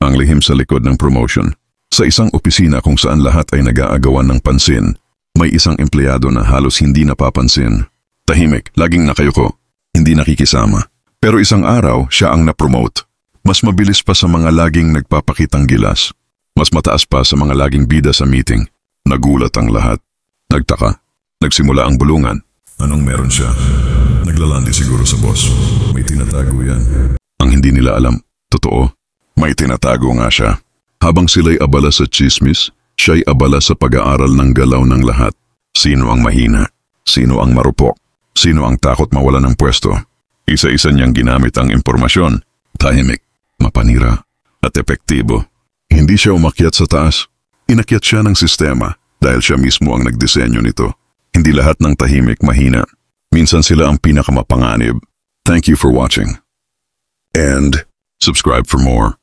ang lihim sa likod ng promotion. Sa isang opisina kung saan lahat ay nag-aagawan ng pansin, may isang empleyado na halos hindi napapansin. Tahimik, laging nakayuko, hindi nakikisama. Pero isang araw, siya ang na-promote. Mas mabilis pa sa mga laging nagpapakitang gilas. Mas mataas pa sa mga laging bida sa meeting. Nagulat ang lahat. Nagtaka. Nagsimula ang bulungan. Anong meron siya? Naglalandi siguro sa boss. May tinatago yan. Ang hindi nila alam, totoo, may tinatago nga siya. Habang sila'y abala sa chismis, siya'y abala sa pag-aaral ng galaw ng lahat. Sino ang mahina? Sino ang marupok? Sino ang takot mawala ng pwesto? Isa-isa niyang ginamit ang impormasyon. Tahimik, mapanira, at epektibo. Hindi siya umakyat sa taas. Inakyat siya ng sistema dahil siya mismo ang nagdisenyo nito. Hindi lahat ng tahimik mahina. Minsan sila ang pinakamapanganib. Thank you for watching. And subscribe for more.